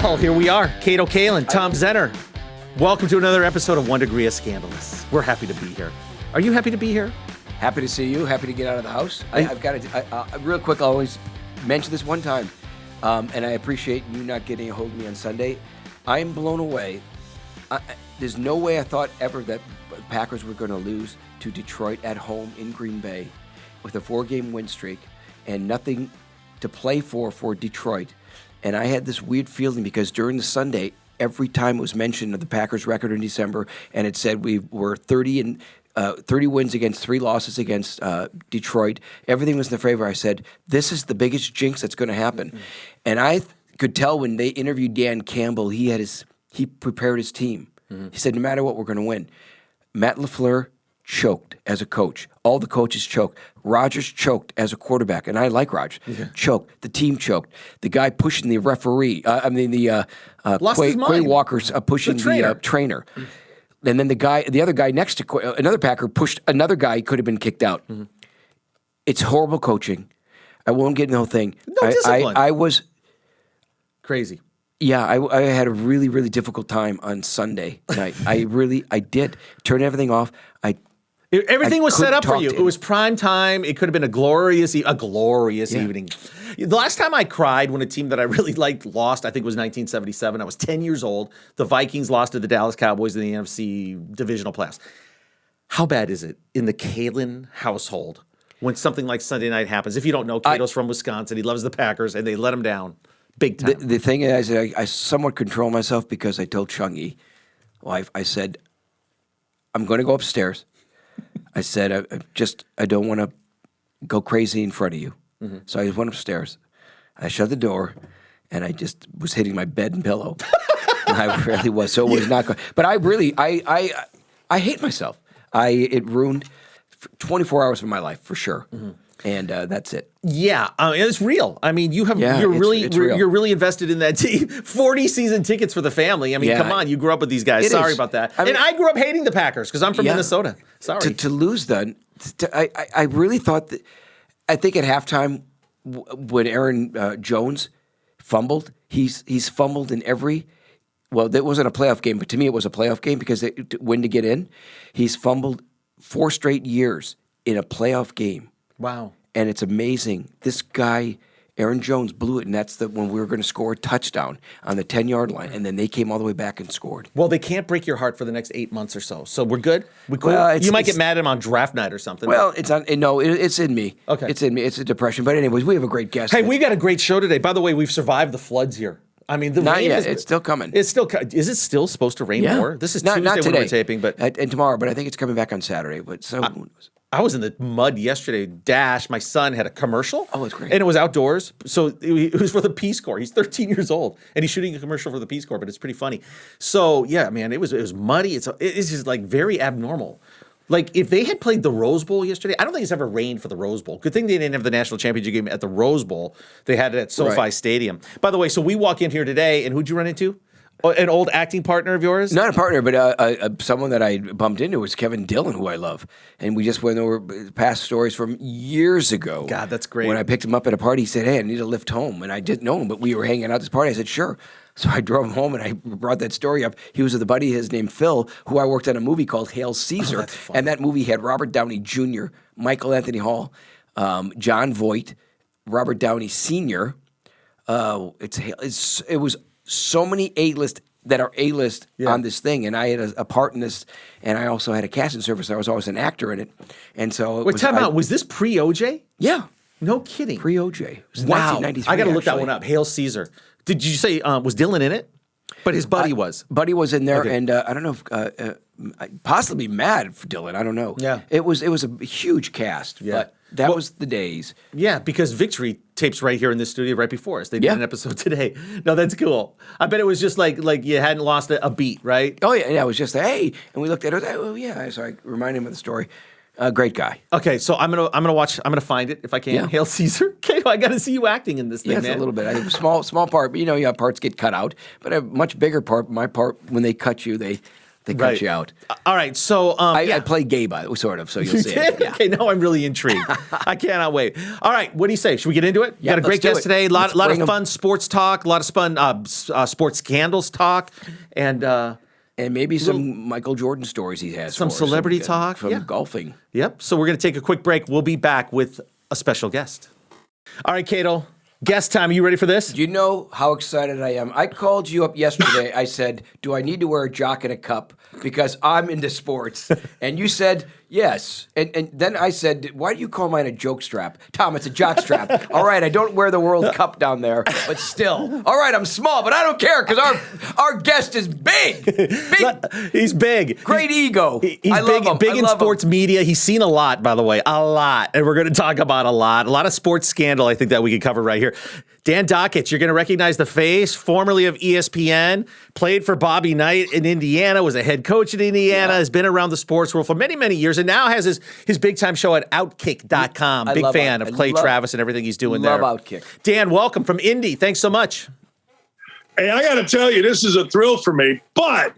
Well, here we are. Cato Kalin, Tom Zenner. Welcome to another episode of 1 Degree of Scandalous. We're happy to be here. Are you happy to be here? Happy to see you. Happy to get out of the house. I've got to, real quick, I'll always mention this one time, and I appreciate you not getting a hold of me on Sunday. I'm blown away. There's no way I thought ever that the Packers were going to lose to Detroit at home in Green Bay with a 4-game win streak and nothing to play for Detroit. And I had this weird feeling because during the Sunday, every time it was mentioned of the Packers' record in December, and it said we were 30 wins against 3 losses against Detroit. Everything was in the favor. I said, this is the biggest jinx that's going to happen. Mm-hmm. And I could tell when they interviewed Dan Campbell, he prepared his team. Mm-hmm. He said, no matter what, we're going to win. Matt LaFleur choked as a coach. All the coaches choked. Rodgers choked as a quarterback, and I like Rodgers. Yeah. Choked. The team choked. The guy pushing the referee. Quay Walker's pushing the trainer. And then the other guy next to another Packer pushed another guy. Could have been kicked out. Mm-hmm. It's horrible coaching. I won't get into the whole thing. No discipline. I was crazy. Yeah, I had a really, really difficult time on Sunday night. I did turn everything off. Everything was set up for you. It was prime time. It could have been a glorious evening. The last time I cried when a team that I really liked lost, I think was 1977. I was 10 years old. The Vikings lost to the Dallas Cowboys in the NFC divisional playoffs. How bad is it in the Kalin household when something like Sunday night happens? If you don't know, Cato's from Wisconsin. He loves the Packers, and they let him down big time. The thing is, I somewhat control myself because I told Chungy, wife, I said, I'm going to go upstairs. I said, I don't want to go crazy in front of you. Mm-hmm. So I went upstairs. I shut the door, and I just was hitting my bed and pillow. And I really was. So it was not good. But I really, I hate myself. It ruined 24 hours of my life, for sure. Mm-hmm. And that's it. Yeah, it's real. I mean, you're really invested in that team. 40 season tickets for the family. I mean, come on, you grew up with these guys. Sorry about that. And I grew up hating the Packers because I'm from Minnesota. Sorry to lose then. I really thought that. I think at halftime when Aaron Jones fumbled, he's fumbled in every. Well, that wasn't a playoff game, but to me it was a playoff game because they win to get in. He's fumbled 4 straight years in a playoff game. Wow. And it's amazing. This guy, Aaron Jones, blew it, and that's when we were going to score a touchdown on the 10-yard line, and then they came all the way back and scored. Well, they can't break your heart for the next 8 months or so. So we're good? We cool? Well, you might get mad at him on draft night or something. Well, it's in me. Okay. It's in me. It's a depression. But anyways, we have a great guest. Hey, we got a great show today. By the way, we've survived the floods here. I mean, the rain it's still coming. Is it still supposed to rain more? This is Tuesday not today. When we're taping, but and tomorrow. But I think it's coming back on Saturday. But so. I was in the mud yesterday. My son had a commercial. Oh, it's great. And it was outdoors. So it was for the Peace Corps. He's 13 years old, and he's shooting a commercial for the Peace Corps, but it's pretty funny. So, yeah, man, it was muddy. It's just like very abnormal. Like if they had played the Rose Bowl yesterday, I don't think it's ever rained for the Rose Bowl. Good thing they didn't have the national championship game at the Rose Bowl. They had it at SoFi Stadium. By the way, so we walk in here today, and who'd you run into? An old acting partner of yours? Not a partner, but someone that I bumped into was Kevin Dillon, who I love. And we just went over past stories from years ago. God, that's great. When I picked him up at a party, he said, hey, I need a lift home. And I didn't know him, but we were hanging out at this party. I said, sure. So I drove him home, and I brought that story up. He was with a buddy of his named Phil, who I worked on a movie called Hail Caesar. And that movie had Robert Downey Jr., Michael Anthony Hall, John Voight, Robert Downey Sr. It was so many A-list that are A-list on this thing, and I had a part in this, and I also had a casting service. I was always an actor in it, and so time out. Was this pre-OJ? Yeah, no kidding. Pre-OJ. Wow, I got to look that one up. Hail Caesar. Did you say was Dylan in it? But his buddy was. Buddy was in there, and I don't know if possibly mad for Dylan. I don't know. Yeah, it was a huge cast, but. That was the days. Yeah, because Victory tapes right here in this studio right before us. They did an episode today. No, that's cool. I bet it was just like you hadn't lost a beat, right? Oh, yeah. It was just, hey. And we looked at it. Oh, yeah. So I reminded him of the story. Great guy. Okay, so I'm gonna watch. I'm gonna find it if I can. Yeah. Hail Caesar. Okay, I got to see you acting in this thing, man. A little bit. I have a small part. But, parts get cut out. But a much bigger part. My part, when they cut you, they they cut you out. All right, so I play gay, sort of, so you'll see it. Yeah. Okay, now I'm really intrigued. I cannot wait. All right, what do you say? Should we get into it? Yeah, Got a great guest today. A lot of fun sports talk, a lot of fun sports scandals talk, and maybe some Michael Jordan stories he has. Some celebrity talk from golfing. Yep. So we're going to take a quick break. We'll be back with a special guest. All right, Cato. Guest time. Are you ready for this? Do you know how excited I am? I called you up yesterday. I said, do I need to wear a jock and a cup because I'm into sports? And you said, yes. And then I said, why do you call mine a joke strap? Tom, it's a jock strap. All right, I don't wear the World Cup down there, but still. All right, I'm small, but I don't care because our guest is big. He's big. Great ego. He's I love him. Big in sports media. He's seen a lot, by the way, a lot. And we're going to talk about a lot of sports scandal, I think, that we could cover right here. Dan Dakich, you're going to recognize the face, formerly of ESPN, played for Bobby Knight in Indiana, was a head coach at Indiana, has been around the sports world for many, many years, and now has his big-time show at Outkick.com. Big fan of Clay Travis and everything he's doing there. Love Outkick. Dan, welcome from Indy. Thanks so much. Hey, I got to tell you, this is a thrill for me, but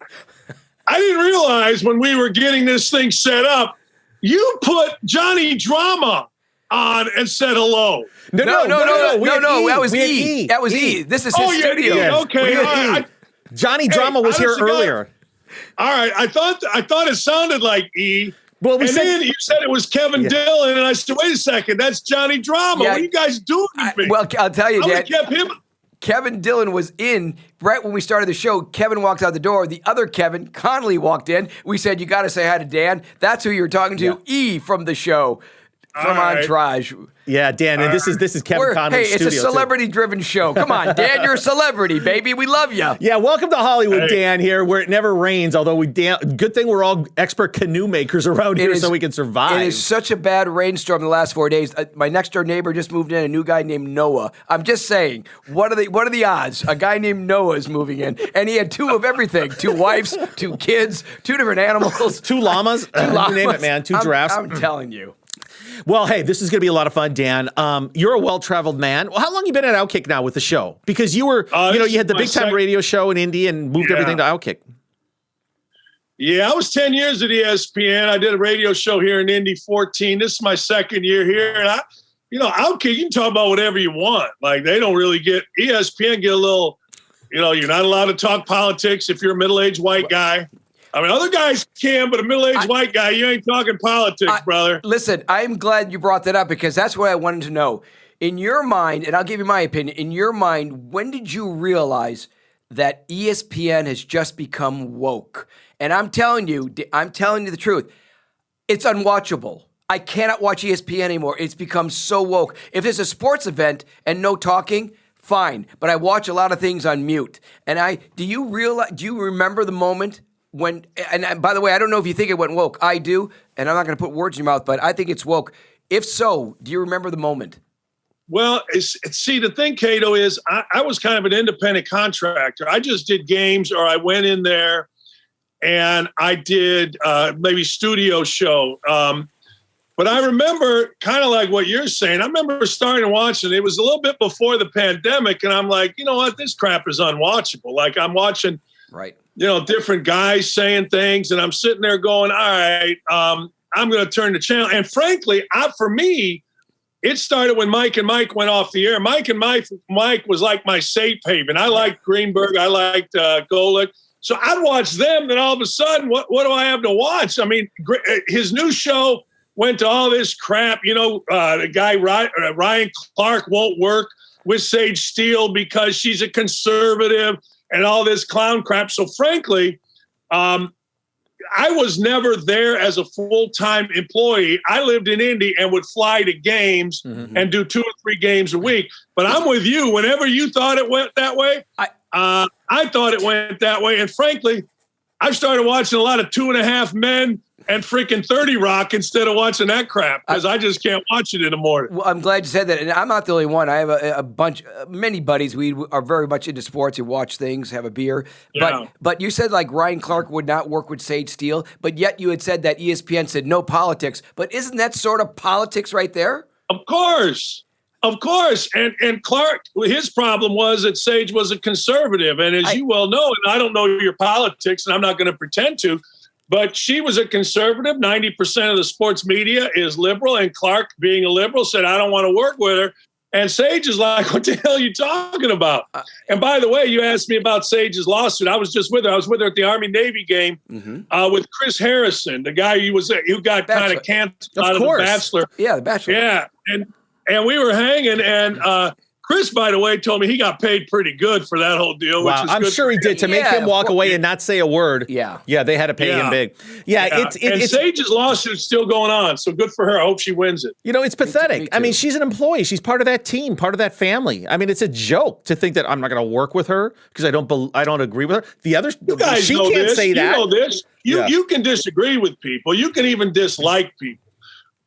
I didn't realize when we were getting this thing set up, you put Johnny Drama on and said hello. No. That was E. That was E. This is his studio. Yeah, okay. All right. Johnny Drama was here earlier. All right. I thought it sounded like E. Well, then you said it was Kevin Dillon, and I said, wait a second, that's Johnny Drama. What are you guys doing to me? Well, I'll tell you, Dan. Kept him. Kevin Dillon was in right when we started the show. Kevin walked out the door. The other Kevin, Connolly, walked in. We said, you got to say hi to Dan. That's who you were talking to. E from the show. From Entourage. Yeah, Dan, and this is Kevin Conley's studio. Hey, it's a celebrity-driven show. Come on, Dan, you're a celebrity, baby. We love you. Yeah, welcome to Hollywood, Dan, here, where it never rains, although good thing we're all expert canoe makers around here so we can survive. It is such a bad rainstorm the last 4 days. My next-door neighbor just moved in, a new guy named Noah. I'm just saying, what are the odds? A guy named Noah is moving in, and he had two of everything, 2 wives, 2 kids, 2 different animals. 2 llamas. 2 llamas. You name it, man. 2 giraffes. I'm telling you. Well, hey, this is going to be a lot of fun, Dan. You're a well-traveled man. Well, how long you been at Outkick now with the show? Because you were, you had the big-time radio show in Indy and moved everything to Outkick. Yeah, I was 10 years at ESPN. I did a radio show here in Indy 14. This is my second year here. And Outkick, you can talk about whatever you want. Like, they don't really ESPN get a little, you're not allowed to talk politics if you're a middle-aged white guy. I mean, other guys can, but a middle-aged white guy, you ain't talking politics, brother. Listen, I'm glad you brought that up because that's what I wanted to know. In your mind, and I'll give you my opinion, in your mind, when did you realize that ESPN has just become woke? And I'm telling you the truth. It's unwatchable. I cannot watch ESPN anymore. It's become so woke. If there's a sports event and no talking, fine. But I watch a lot of things on mute. And do you remember the moment when, and by the way, I don't know if you think it went woke. I do, and I'm not going to put words in your mouth, but I think it's woke. If so, do you remember the moment? Well, see, the thing, Cato, is I was kind of an independent contractor. I just did games, or I went in there and I did maybe studio show. But I remember kind of like what you're saying. I remember starting to watch it. It was a little bit before the pandemic, and I'm like, you know what? This crap is unwatchable. Like, I'm watching right. Different guys saying things, and I'm sitting there going, all right, I'm going to turn the channel. And frankly, for me, it started when Mike and Mike went off the air. Mike was like my safe haven. I liked Greenberg. I liked Golick. So I'd watch them, then all of a sudden, what do I have to watch? I mean, his new show went to all this crap. The guy Ryan Clark won't work with Sage Steele because she's a conservative and all this clown crap. So frankly, I was never there as a full-time employee. I lived in Indy and would fly to games and do 2 or 3 games a week. But I'm with you. Whenever you thought it went that way, I thought it went that way. And frankly, I started watching a lot of 2.5 Men and freaking 30 Rock instead of watching that crap because I just can't watch it in the morning. Well, I'm glad you said that. And I'm not the only one. I have many buddies. We are very much into sports and watch things, have a beer. Yeah. But you said like Ryan Clark would not work with Sage Steele, but yet you had said that ESPN said no politics. But isn't that sort of politics right there? Of course. Of course. And Clark, his problem was that Sage was a conservative. And as you well know, and I don't know your politics, and I'm not going to pretend to, but she was a conservative. 90% of the sports media is liberal. And Clark, being a liberal, said, I don't want to work with her. And Sage is like, what the hell are you talking about? And by the way, you asked me about Sage's lawsuit. I was just with her. I was with her at the Army-Navy game with Chris Harrison, the guy who got kind of canceled out of The Bachelor. Yeah, The Bachelor. Yeah. And we were hanging, and Chris, by the way, told me he got paid pretty good for that whole deal. Wow, I'm sure he did. To make him walk away and not say a word. Yeah, they had to pay him big. It's Sage's lawsuit's still going on, so good for her. I hope she wins it. It's pathetic. I mean, she's an employee. She's part of that team, part of that family. I mean, it's a joke to think that I'm not going to work with her because I don't agree with her. The others, she can't say that. You know this. You can disagree with people. You can even dislike people.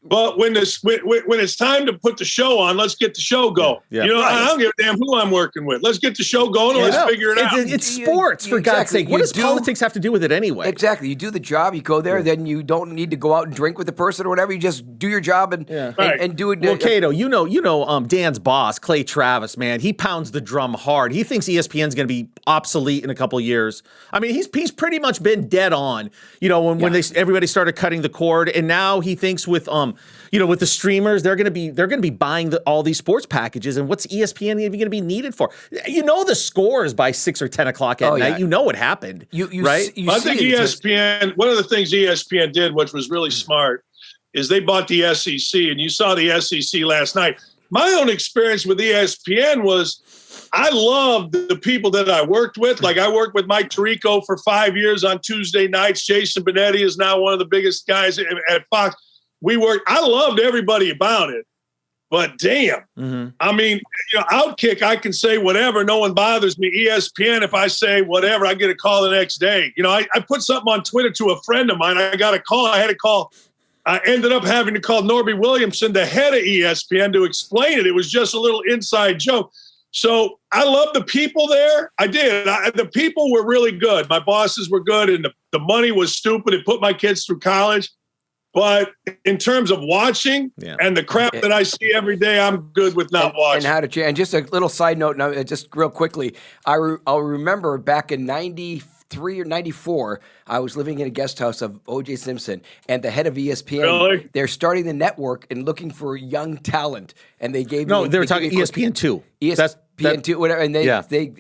But when it's time to put the show on, let's get the show going. I don't give a damn who I'm working with. Let's get the show going and let's figure it out. It's sports, for God's sake. What does politics have to do with it anyway? Exactly. You do the job, you go there, then you don't need to go out and drink with the person or whatever. You just do your job and do it. Well, Cato, you know, Dan's boss, Clay Travis, man, he pounds the drum hard. He thinks ESPN's going to be obsolete in a couple of years. I mean, he's pretty much been dead on. When everybody started cutting the cord, and now he thinks with with the streamers, they're going to be buying all these sports packages. And what's ESPN even going to be needed for? The scores by 6 or 10 o'clock at night. You know what happened, right? I think ESPN. One of the things ESPN did, which was really smart, is they bought the SEC, and you saw the SEC last night. My own experience with ESPN was I loved the people that I worked with. Like I worked with Mike Tirico for 5 years on Tuesday nights. Jason Benetti is now one of the biggest guys at Fox. I loved everybody about it, but damn, I mean, Outkick, I can say whatever. No one bothers me. ESPN, if I say whatever, I get a call the next day. I put something on Twitter to a friend of mine. I got a call. I had to call. I ended up having to call Norby Williamson, the head of ESPN, to explain it. It was just a little inside joke. So I love the people there. I did. The people were really good. My bosses were good, and the money was stupid. It put my kids through college. But in terms of watching and the crap that I see every day, I'm good with not watching. And how to change. And just a little side note, now, just real quickly, I'll remember back in 93 or 94, I was living in a guest house of O.J. Simpson, and the head of ESPN, they're starting the network and looking for young talent. And they gave me... they were talking ESPN2. ESPN2, whatever. And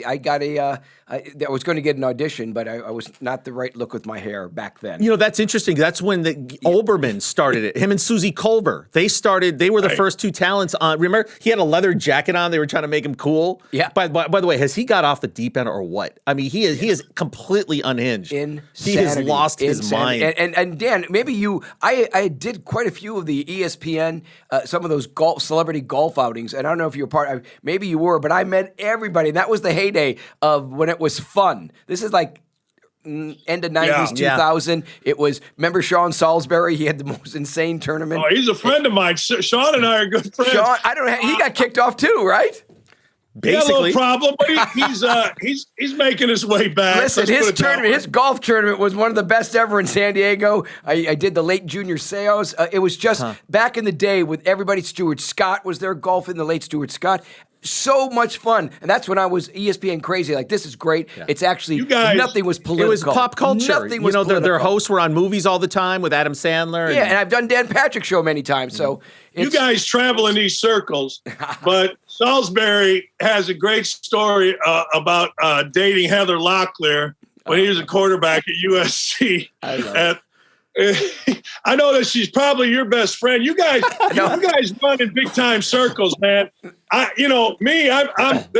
I got I was going to get an audition, but I was not the right look with my hair back then. That's interesting. That's when the Olbermann started it. Him and Susie Kolber. They were the first two talents on. Remember, he had a leather jacket on. They were trying to make him cool. Yeah. By the way, has he got off the deep end or what? I mean, he is completely unhinged. He has lost his mind. And Dan, maybe I did quite a few of the ESPN, some of those celebrity golf outings. And I don't know if you were part of, maybe you were, but I met everybody. And that was the heyday of when it was fun. This is like end of 90s, 2000. It was, remember Sean Salisbury? He had the most insane tournament. Oh, he's a friend of mine. Sean and I are good friends. Sean, he got kicked off too, right? Basically. He had a little problem, but he's making his way back. Listen, his golf tournament was one of the best ever in San Diego. I did the late Junior Seos. It was just back in the day with everybody. Stuart Scott was there golfing, the late Stuart Scott. So much fun. And that's when I was ESPN crazy. Like, this is great. Yeah. It's actually, nothing was political. It was pop culture. Nothing was political. Their hosts were on movies all the time with Adam Sandler. And I've done Dan Patrick's show many times. So you guys travel in these circles. But Salisbury has a great story about dating Heather Locklear when he was a quarterback at USC. I love it. I know that she's probably your best friend. You guys run in big time circles, man. I'm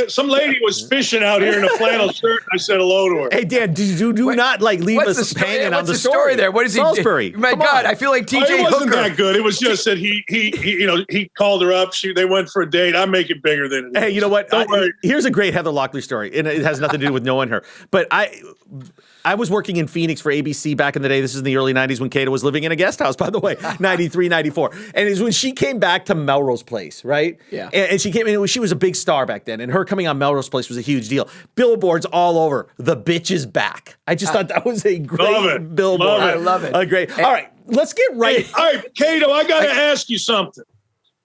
some lady was fishing out here in a flannel shirt. And I said hello to her. Hey, Dan, do not leave us hanging on the story there. What is Salisbury? My God, I feel like TJ It wasn't Hooker. that good. It was just that he called her up. They went for a date. I make it bigger than it is. Hey, you know what? Don't worry. Here's a great Heather Locklear story, and it has nothing to do with knowing her. But I was working in Phoenix for ABC back in the day. This is in the early 90s when Cato was living in a guest house, by the way, 93, 94. And it was when she came back to Melrose Place, right? Yeah. And she came in, she was a big star back then. And her coming on Melrose Place was a huge deal. Billboards all over. The bitch is back. I just thought that was a great billboard. I love it. Great. All right, let's get right. All right, Cato, I got to ask you something.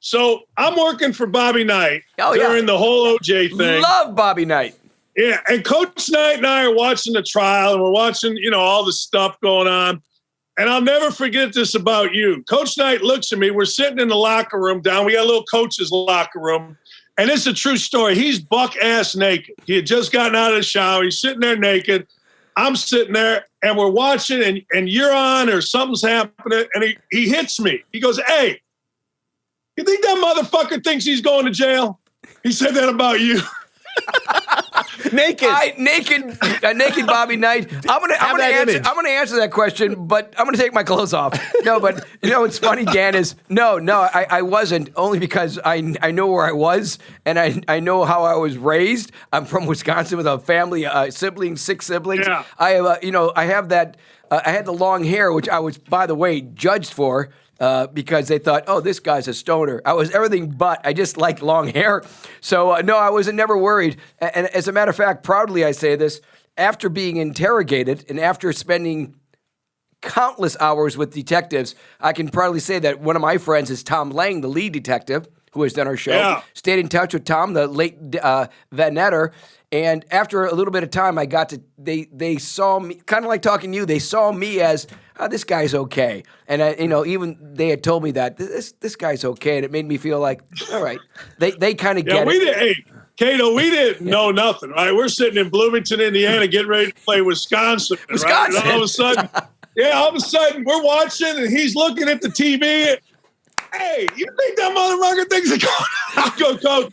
So I'm working for Bobby Knight during the whole OJ thing. Love Bobby Knight. Yeah, and Coach Knight and I are watching the trial, and we're watching, all the stuff going on. And I'll never forget this about you. Coach Knight looks at me. We're sitting in the locker room down. We got a little coach's locker room. And it's a true story. He's buck-ass naked. He had just gotten out of the shower. He's sitting there naked. I'm sitting there, and we're watching, and you're on or something's happening, and he hits me. He goes, "Hey, you think that motherfucker thinks he's going to jail?" He said that about you. Naked Bobby Knight. I'm gonna answer that question, but I'm gonna take my clothes off. No, but what's funny, Dan, is I wasn't, only because I know where I was and I know how I was raised. I'm from Wisconsin with a family, six siblings. Yeah. I have I have that. I had the long hair, which I was, by the way, judged for. Because they thought, oh, this guy's a stoner. I was everything but. I just like long hair. So, no, I was never worried. And as a matter of fact, proudly I say this, after being interrogated and after spending countless hours with detectives, I can proudly say that one of my friends is Tom Lang, the lead detective, who has done our show. Yeah. Stayed in touch with Tom, the late Van Netter. And after a little bit of time, I got to, they saw me, kind of like talking to you, they saw me as, this guy's okay. And even they had told me that this guy's okay. And it made me feel like, all right, they kind of get it. Hey, Cato, we didn't know nothing, right? We're sitting in Bloomington, Indiana, getting ready to play Wisconsin. Right? And all of a sudden, we're watching and he's looking at the TV. Hey, you think that motherfucker thinks it's going? I go, Coach.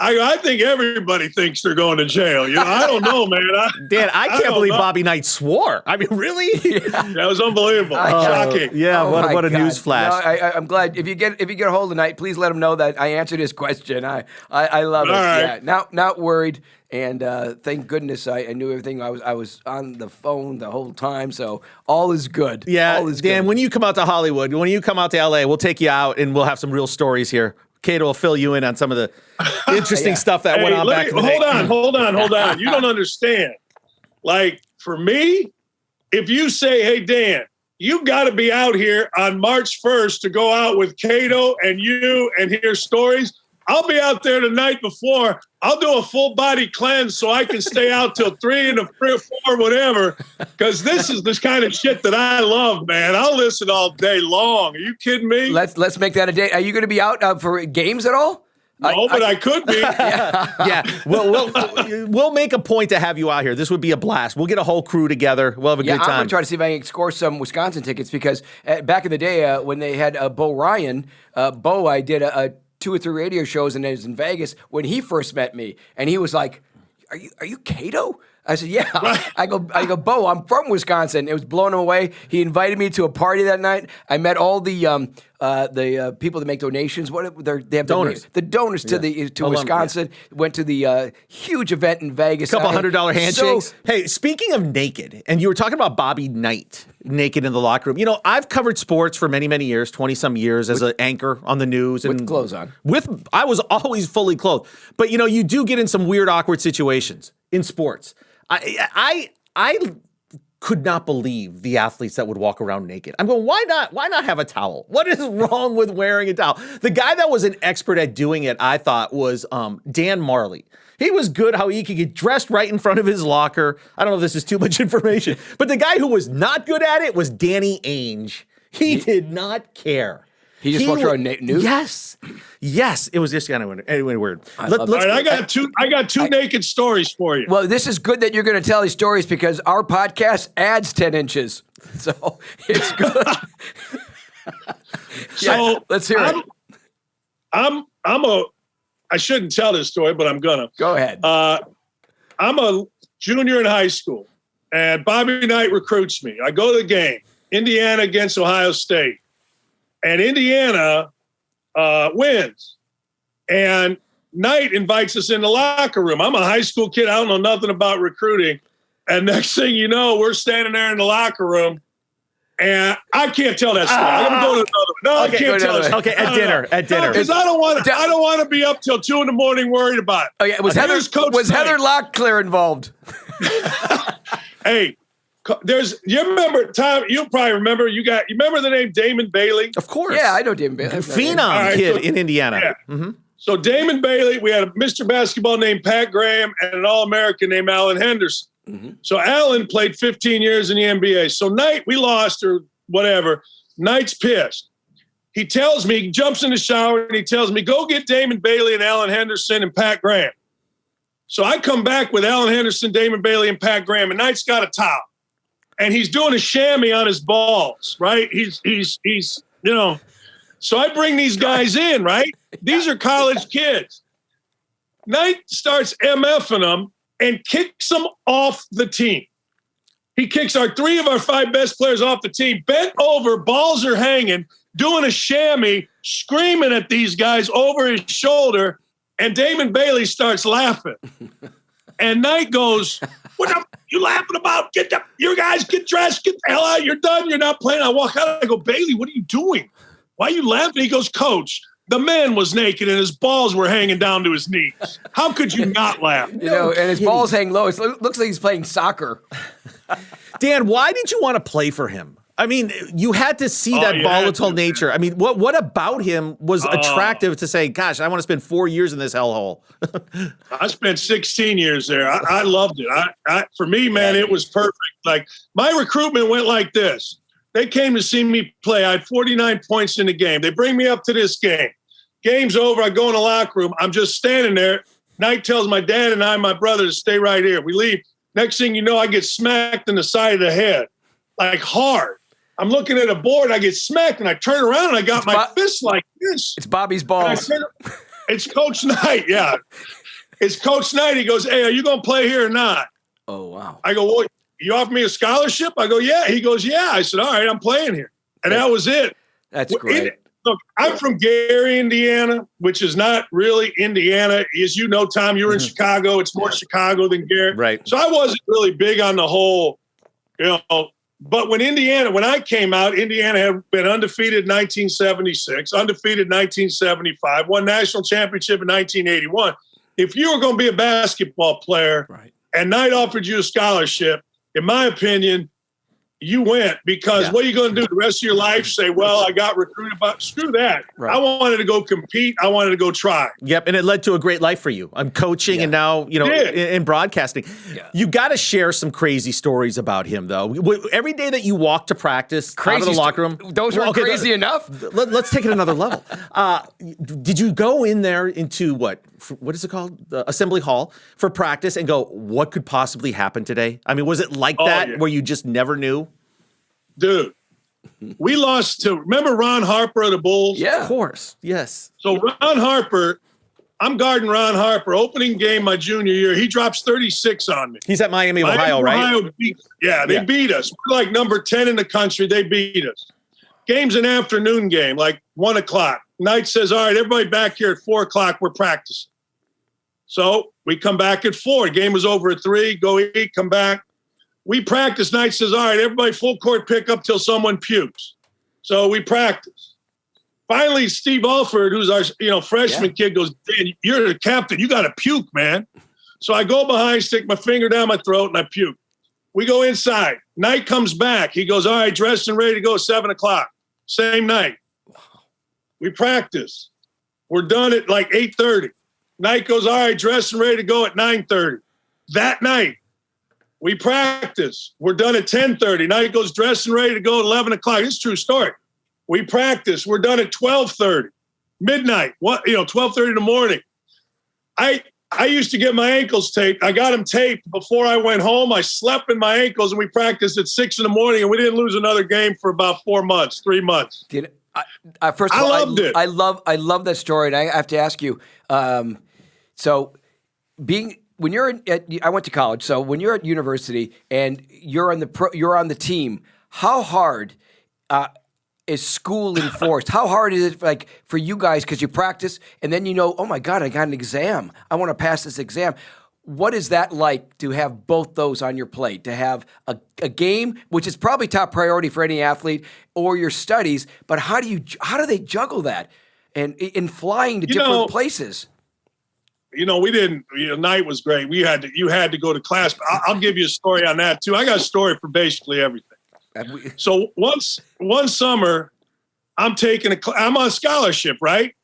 I think everybody thinks they're going to jail. I don't know, man. Dan, I can't believe Bobby Knight swore. I mean, really? Yeah. That was unbelievable. Shocking. Yeah, what a news flash. No, I'm glad. If you get a hold of Knight, please let him know that I answered his question. I love it. Right. Yeah, not worried. And thank goodness I knew everything. I was on the phone the whole time, so all is good. Yeah, all is Dan, good. when you come out to Hollywood, when you come out to LA, we'll take you out and we'll have some real stories here. Cato will fill you in on some of the interesting stuff that went on back in the day. Hold on. You don't understand. Like, for me, if you say, hey, Dan, you got to be out here on March 1st to go out with Cato and you and hear stories, I'll be out there the night before. I'll do a full body cleanse so I can stay out till 3 or 4, whatever, because this is this kind of shit that I love, man. I'll listen all day long. Are you kidding me? Let's make that a day. Are you going to be out for games at all? No, but I could be. Yeah. We'll make a point to have you out here. This would be a blast. We'll get a whole crew together. We'll have a good time. I'm going to try to see if I can score some Wisconsin tickets because back in the day when they had Bo Ryan, I did a 2 or 3 radio shows, and it was in Vegas when he first met me, and he was like, "Are you Cato?" I said, "Yeah." I go, Bo, I'm from Wisconsin. It was blowing him away. He invited me to a party that night. I met all the people that make donations. They have donors. The donors to Wisconsin. Went to the huge event in Vegas. Couple $100 handshakes. Hey, speaking of naked, and you were talking about Bobby Knight naked in the locker room. I've covered sports for many, many years, 20-some years as an anchor on the news. With clothes on. I was always fully clothed. But, you do get in some weird, awkward situations in sports. I could not believe the athletes that would walk around naked. I'm going, why not have a towel? What is wrong with wearing a towel? The guy that was an expert at doing it, I thought, was Dan Marley. He was good how he could get dressed right in front of his locker. I don't know if this is too much information, but the guy who was not good at it was Danny Ainge. He did not care. He just walked around nude? Yes. It was just kind of weird. All right, I got two naked stories for you. Well, this is good that you're going to tell these stories because our podcast adds 10 inches. So it's good. So let's hear it. I shouldn't tell this story, but I'm gonna. Go ahead. I'm a junior in high school, and Bobby Knight recruits me. I go to the game, Indiana against Ohio State, and Indiana wins. And Knight invites us in the locker room. I'm a high school kid. I don't know nothing about recruiting. And next thing you know, we're standing there in the locker room. And I can't tell that story. I'm gonna go to another one. No, I can't tell it. Okay, at dinner. Because I don't want to be up till 2 a.m. worried about it. Was Heather Locklear involved? Hey, You remember Tom? You probably remember. You remember the name Damon Bailey? Of course. Yeah, I know Damon Bailey. Phenom kid in Indiana. Yeah. Mm-hmm. So Damon Bailey, we had a Mr. Basketball named Pat Graham and an All-American named Alan Henderson. Mm-hmm. So Alan played 15 years in the NBA. So Knight, we lost or whatever. Knight's pissed. He tells me, he jumps in the shower and he tells me, go get Damon Bailey and Alan Henderson and Pat Graham. So I come back with Alan Henderson, Damon Bailey, and Pat Graham, and Knight's got a towel. And he's doing a chamois on his balls, right? He's so I bring these guys in, right? These are college kids. Knight starts MFing them and kicks them off the team. He kicks 3 of our 5 best players off the team, bent over, balls are hanging, doing a chamois, screaming at these guys over his shoulder, and Damon Bailey starts laughing. And Knight goes, what are you laughing about? You guys get dressed, get the hell out. You're done. You're not playing. I walk out. I go, Bailey, what are you doing? Why are you laughing? He goes, Coach, the man was naked and his balls were hanging down to his knees. How could you not laugh? And his balls hang low. It looks like he's playing soccer. Dan, why did you want to play for him? I mean, you had to see that volatile nature. I mean, what about him was attractive to say, gosh, I want to spend 4 years in this hellhole? I spent 16 years there. I loved it. For me, man, it was perfect. Like, my recruitment went like this. They came to see me play. I had 49 points in the game. They bring me up to this game. Game's over. I go in the locker room. I'm just standing there. Knight tells my dad and my brother to stay right here. We leave. Next thing you know, I get smacked in the side of the head, like hard. I'm looking at a board, I get smacked, and I turn around, and I got my fist like this. It's Bobby's balls. It's Coach Knight, yeah. It's Coach Knight. He goes, hey, are you going to play here or not? Oh, wow. I go, well, you offer me a scholarship? I go, yeah. He goes, yeah. I said, all right, I'm playing here. And that was it. That's great. Look, I'm from Gary, Indiana, which is not really Indiana. As you know, Tom, you're in Chicago. It's more Chicago than Gary. Right. So I wasn't really big on the whole, but when I came out, Indiana had been undefeated in 1976, undefeated in 1975, won national championship in 1981. If you were going to be a basketball player and Knight offered you a scholarship, in my opinion, you went, because what are you going to do the rest of your life? Say, well, I got recruited, but screw that. Right. I wanted to go compete. I wanted to go try. Yep, and it led to a great life for you. I'm coaching and now, in broadcasting. Yeah. You got to share some crazy stories about him, though. Every day that you walk to practice, out of the locker room. Those were crazy enough. Let's take it another level. Did you go in there into what is it called? The Assembly Hall for practice and go, what could possibly happen today? I mean, was it like that where you just never knew? Dude, we lost to, remember Ron Harper of the Bulls? Yeah, of course. Yes. So Ron Harper, I'm guarding Ron Harper, opening game my junior year. He drops 36 on me. He's at Miami, Ohio, right? They beat us. We're like number 10 in the country. They beat us. Game's an afternoon game, like 1 o'clock. Knight says, all right, everybody back here at 4 o'clock. We're practicing. So we come back at 4. Game was over at 3. Go eat, come back. We practice. Knight says, all right, everybody full court pickup till someone pukes. So we practice. Finally, Steve Alford, who's our freshman kid, goes, Dan, you're the captain. You got to puke, man. So I go behind, stick my finger down my throat, and I puke. We go inside. Knight comes back. He goes, all right, dressed and ready to go 7 o'clock. Same night. We practice. We're done at like 8:30. Knight goes, all right, dressed and ready to go at 9:30. That night, we practice. We're done at 10:30. Knight goes, dressed and ready to go at 11 o'clock. This is a true story. We practice. We're done at 12:30. Midnight. 12:30 in the morning. I used to get my ankles taped. I got them taped before I went home. I slept in my ankles, and we practiced at 6 in the morning, and we didn't lose another game for about 3 months. First of all, I loved it. I love that story, and I have to ask you. When you're I went to college, so when you're at university and you're on the team, how hard is school enforced? How hard is it like for you guys, because you practice and then oh my God, I got an exam. I want to pass this exam. What is that like to have both those on your plate? To have a game, which is probably top priority for any athlete, or your studies, but how do they juggle that and in flying to different places? we didn't. Night was great. You had to go to class. But I'll give you a story on that too. I got a story for basically everything. So one summer, I'm on scholarship, right?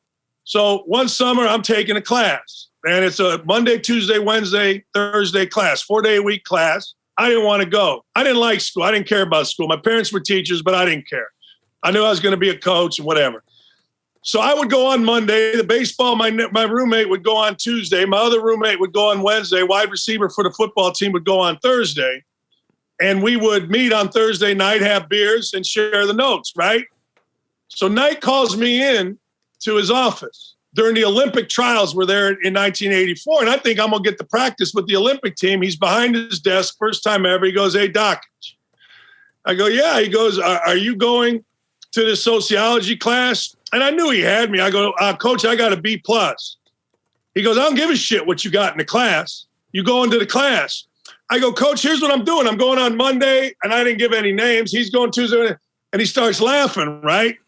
So one summer, I'm taking a class, and it's a Monday, Tuesday, Wednesday, Thursday class, 4-day-a-week class. I didn't want to go. I didn't like school. I didn't care about school. My parents were teachers, but I didn't care. I knew I was going to be a coach and whatever. So I would go on Monday. The baseball, my roommate would go on Tuesday. My other roommate would go on Wednesday. Wide receiver for the football team would go on Thursday. And we would meet on Thursday night, have beers, and share the notes, right? So Knight calls me in to his office. During the Olympic trials were there in 1984, and I think I'm going to get to practice with the Olympic team. He's behind his desk, first time ever. He goes, "Hey, Doc." I go, "Yeah." He goes, are you going to the sociology class? And I knew he had me. I go, "Coach, I got a B+." He goes, "I don't give a shit what you got in the class. You go into the class." I go, "Coach, here's what I'm doing. I'm going on Monday," and I didn't give any names. He's going Tuesday, and he starts laughing, right?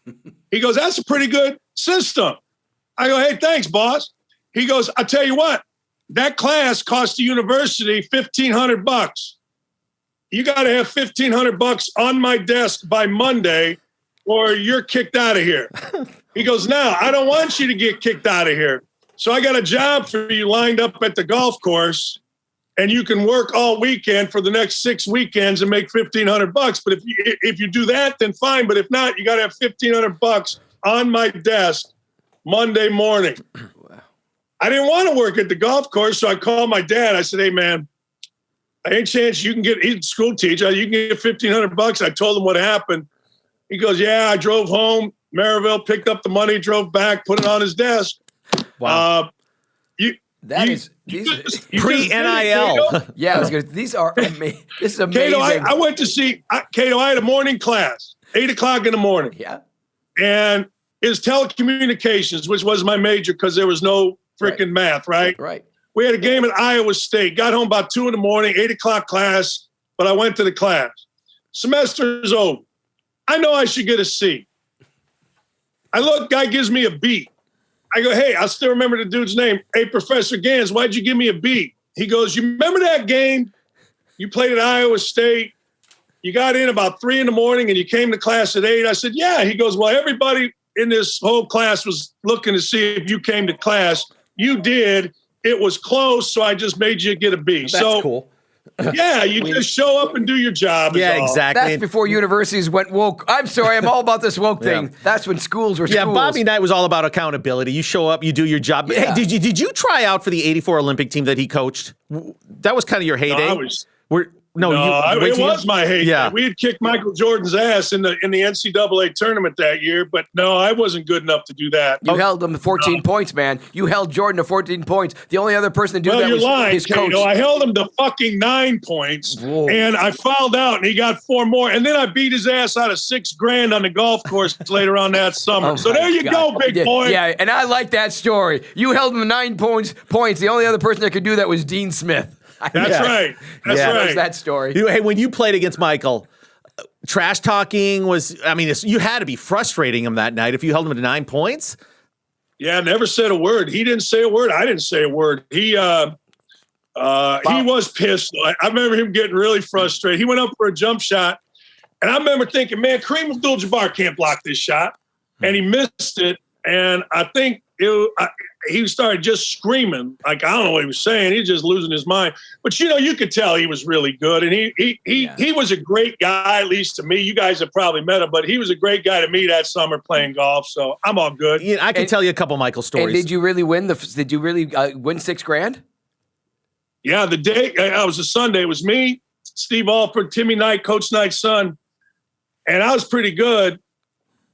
He goes, "That's a pretty good system." I go, "Hey, thanks, boss." He goes, "I tell you what, that class cost the university $1,500. You got to have $1,500 on my desk by Monday, or you're kicked out of here." He goes, "Now, I don't want you to get kicked out of here. So I got a job for you lined up at the golf course, and you can work all weekend for the next 6 weekends and make $1,500. But if you do that, then fine. But if not, you got to have $1,500 on my desk Monday morning." Wow. I didn't want to work at the golf course, so I called my dad. I said, "Hey, man, any chance you can get?" He's a school teacher. "You can get $1,500. I told him what happened. He goes, "Yeah." I drove home, Maryville, picked up the money, drove back, put it on his desk. Wow. These pre-NIL. Yeah, I was gonna. These are amazing. This is amazing. Cato, I went to see Cato. I had a morning class, 8:00 in the morning. Yeah. And it's telecommunications, which was my major because there was no freaking math, right? Right. We had a game at Iowa State. Got home about 2 in the morning, 8:00 class, but I went to the class. Semester's over. I know I should get a C. I look, guy gives me a B. I go, "Hey," I still remember the dude's name. "Hey, Professor Gans, why'd you give me a B?" He goes, "You remember that game you played at Iowa State? You got in about 3 in the morning and you came to class at 8. I said, "Yeah." He goes, "Well, everybody in this whole class was looking to see if you came to class. You did. It was close, so I just made you get a B." That's cool. Yeah, you just show up and do your job. Yeah, exactly. That's before universities went woke. I'm sorry, I'm all about this woke thing. Yeah. That's when schools were schools. Yeah, Bobby Knight was all about accountability. You show up, you do your job. Yeah. Hey, did you try out for the '84 Olympic team that he coached? That was kind of your heyday. It was my heyday. Yeah. We had kicked Michael Jordan's ass in the NCAA tournament that year, but no, I wasn't good enough to do that. You held him to 14 points, man. You held Jordan to 14 points. The only other person to do that you're was lying, his coach. Cato. I held him to fucking 9 points, and I fouled out, and he got 4 more, and then I beat his ass out of $6,000 on the golf course later on that summer. So there you go, big boy. Yeah, and I like that story. You held him to 9 points. The only other person that could do that was Dean Smith. That's right. That's right. There's that story. Hey, when you played against Michael, trash talking was, you had to be frustrating him that night if you held him to 9 points. Yeah, never said a word. He didn't say a word. I didn't say a word. He was pissed. I remember him getting really frustrated. He went up for a jump shot, and I remember thinking, man, Kareem Abdul-Jabbar can't block this shot. And he missed it, and I think he started just screaming. Like, I don't know what he was saying. He was just losing his mind. But, you could tell he was really good. And he was a great guy, at least to me. You guys have probably met him, but he was a great guy to me that summer playing golf. So I'm all good. Yeah, I can tell you a couple Michael stories. And did you really win win $6,000? Yeah, the day, it was a Sunday. It was me, Steve Alford, Timmy Knight, Coach Knight's son. And I was pretty good.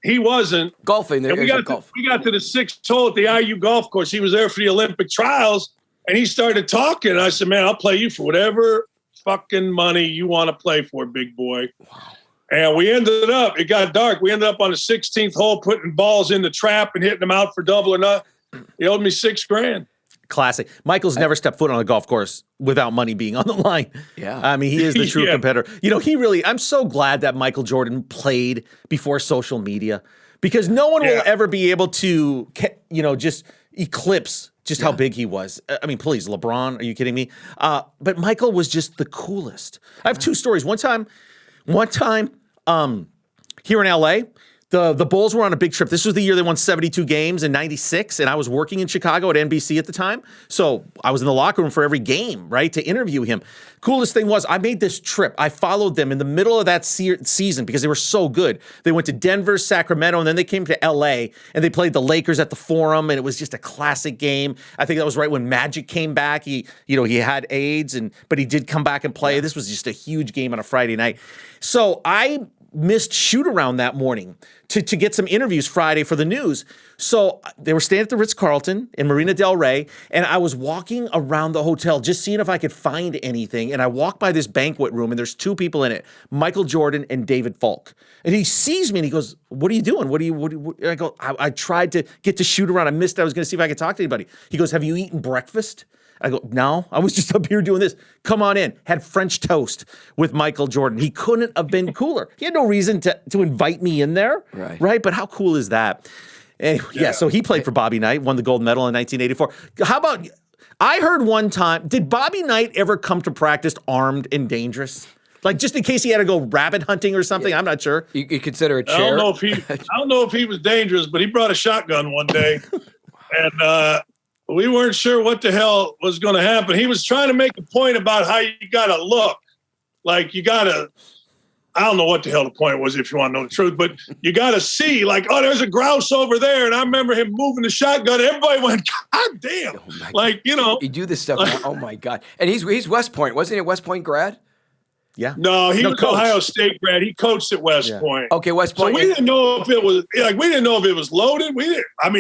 He wasn't. Golfing. We got to the 6th hole at the IU golf course. He was there for the Olympic trials, and he started talking. And I said, "Man, I'll play you for whatever fucking money you want to play for, big boy." Wow. And it got dark. We ended up on the 16th hole putting balls in the trap and hitting them out for double or nothing. He owed me $6,000. Classic. Michael's never stepped foot on a golf course without money being on the line. Yeah. He is the true competitor. I'm so glad that Michael Jordan played before social media because no one will ever be able to, eclipse just how big he was. I mean, please, LeBron, are you kidding me? But Michael was just the coolest. I have two stories. One time, here in LA, the Bulls were on a big trip. This was the year they won 72 games in 96, and I was working in Chicago at NBC at the time. So I was in the locker room for every game, right, to interview him. Coolest thing was I made this trip. I followed them in the middle of that season because they were so good. They went to Denver, Sacramento, and then they came to LA, and they played the Lakers at the Forum, and it was just a classic game. I think that was right when Magic came back. He had AIDS, but he did come back and play. This was just a huge game on a Friday night. So I missed shoot around that morning to get some interviews Friday for the news. So they were staying at the Ritz-Carlton in Marina Del Rey, and I was walking around the hotel just seeing if I could find anything. And I walked by this banquet room, and there's two people in it, Michael Jordan and David Falk. And he sees me, and he goes, "What are you doing? What?" I go, I tried to get to shoot around. I missed it. I was going to see if I could talk to anybody. He goes, "Have you eaten breakfast?" I go, "No, I was just up here doing this." "Come on in." Had French toast with Michael Jordan. He couldn't have been cooler. He had no reason to invite me in there, right? But how cool is that? Anyway, yeah, so he played for Bobby Knight, won the gold medal in 1984. How about, I heard one time, did Bobby Knight ever come to practice armed and dangerous? Like just in case he had to go rabbit hunting or something? I'm not sure. You consider a chair? I don't know if he was dangerous, but he brought a shotgun one day. And we weren't sure what the hell was going to happen. He was trying to make a point about how you got to look. Like you got to, I don't know what the hell the point was if you want to know the truth, but you got to see like, oh, there's a grouse over there. And I remember him moving the shotgun. Everybody went, God damn. Oh like, you know. You do this stuff. Oh my God. And he's West Point. Wasn't he a West Point grad? Yeah. No, he was Ohio State grad. He coached at West Point. Okay, West Point. So we didn't know if it was loaded.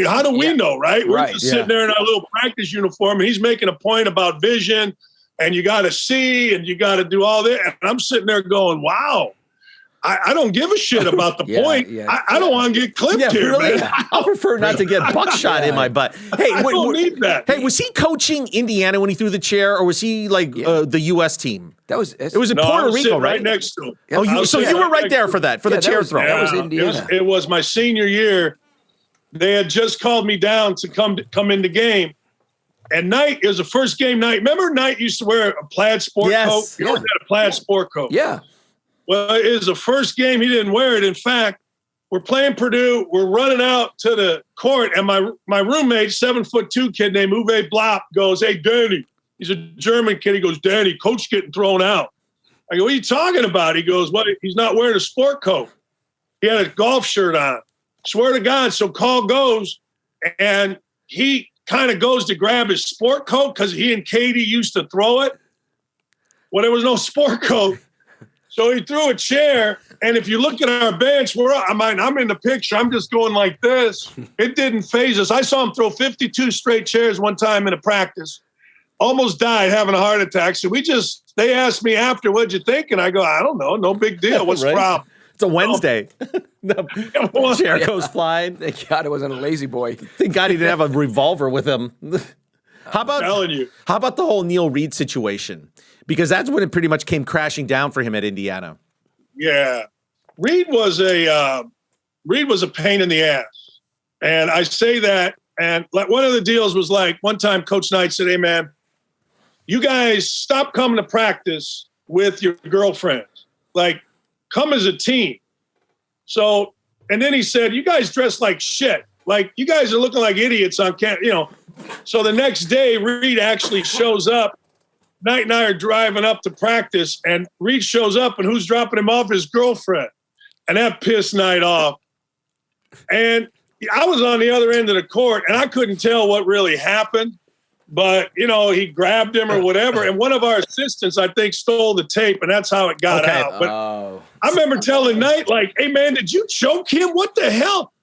How do we know, right? We're just sitting there in our little practice uniform, and he's making a point about vision, and you got to see, and you got to do all that. And I'm sitting there going, wow. I don't give a shit about the point. Yeah. I don't want to get clipped here, really? man. I prefer not to get buckshot in my butt. Hey, I don't need that. Hey, was he coaching Indiana when he threw the chair, or was he like the U.S. team? It was in Puerto Rico, right next to him. Oh, you were right there for the chair throw. That was Indiana. It was my senior year. They had just called me down to come in the game. And Knight, it was the first game Knight. Remember Knight used to wear a plaid sport coat? He always had a plaid sport coat. Yeah. Well, it was the first game he didn't wear it. In fact, we're playing Purdue. We're running out to the court, and my roommate, 7'2" kid named Uwe Blopp, goes, "Hey, Danny." He's a German kid. He goes, "Danny, coach getting thrown out." I go, "What are you talking about?" He goes, "What? He's not wearing a sport coat. He had a golf shirt on." Swear to God. So call goes, and he kind of goes to grab his sport coat because he and Katie used to throw it. Well, there was no sport coat. So he threw a chair, and if you look at our bench, I'm in the picture. I'm just going like this. It didn't phase us. I saw him throw 52 straight chairs one time in a practice. Almost died having a heart attack. So they asked me after, "What'd you think?" And I go, "I don't know. No big deal. What's the problem?" It's a Wednesday. The chair goes flying. Thank God it wasn't a lazy boy. Thank God he didn't have a revolver with him. How about the whole Neil Reed situation? Because that's when it pretty much came crashing down for him at Indiana. Yeah. Reed was a pain in the ass. And I say that, and like one of the deals was like, one time Coach Knight said, "Hey man, you guys stop coming to practice with your girlfriends. Like, come as a team." So, and then he said, "You guys dress like shit. Like, you guys are looking like idiots on camp." So the next day, Reed actually shows up. Knight and I are driving up to practice, and Reed shows up, and who's dropping him off? His girlfriend. And that pissed Knight off. And I was on the other end of the court, and I couldn't tell what really happened. But, he grabbed him or whatever. And one of our assistants, I think, stole the tape, and that's how it got out. But I remember telling Knight, like, "Hey, man, did you choke him? What the hell?"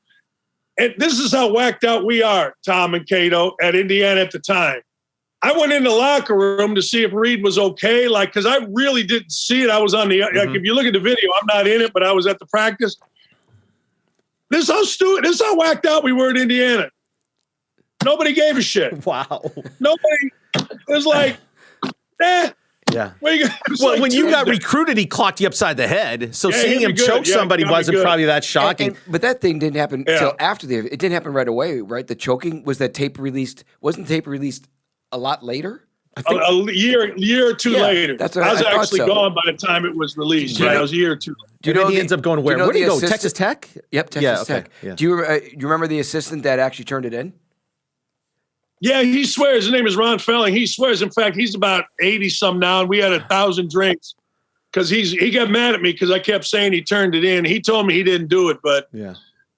And this is how whacked out we are, Tom and Cato, at Indiana at the time. I went in the locker room to see if Reed was okay, because I really didn't see it. I was on the like, if you look at the video, I'm not in it, but I was at the practice. This is how whacked out we were at Indiana. Nobody gave a shit. Wow. Nobody. It was like, Yeah. Well, When you got recruited, he clocked you upside the head. So Yeah, seeing he'd him be good. choke Yeah, somebody he'd be wasn't good. probably that shocking. But that thing didn't happen Yeah. until after it didn't happen right away, right? The choking was that tape released. Wasn't tape released a lot later? a year or two Yeah, later. that's what I was I thought actually so. gone by the time it was released. Right. Yeah, it was a year or two. Do And then he ends up going where? Where did he go? Texas Tech? Yep, Texas Yeah, okay, Tech. yeah. Do you remember the assistant that actually turned it in? Yeah, he swears. His name is Ron Felling. He swears. In fact, he's about 80-some now, and we had 1,000 drinks because he got mad at me because I kept saying he turned it in. He told me he didn't do it, but Yeah.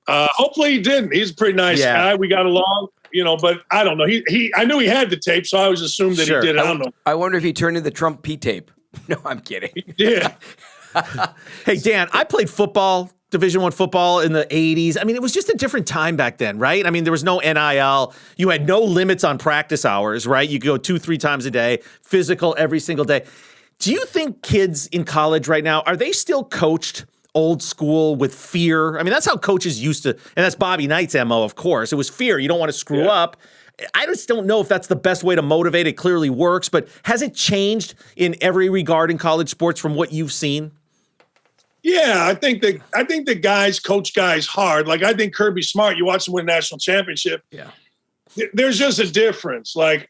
hopefully he didn't. He's a pretty nice guy. We got along, but I don't know. I knew he had the tape, so I always assumed that Sure. he did it. I don't know. I wonder if he turned in the Trump P tape. No, I'm kidding. Yeah. Hey, Dan, I played football, Division I football in the 80s. I mean, it was just a different time back then, right? I mean, there was no NIL. You had no limits on practice hours, right? You could go 2-3 times a day, physical every single day. Do you think kids in college right now, are they still coached old school with fear? I mean, that's how coaches used to, and that's Bobby Knight's MO, of course. It was fear. You don't want to screw up. I just don't know if that's the best way to motivate. It clearly works, but has it changed in every regard in college sports from what you've seen? Yeah, I think the guys coach guys hard. Like I think Kirby Smart, you watch him win a national championship. Yeah. There's just a difference. Like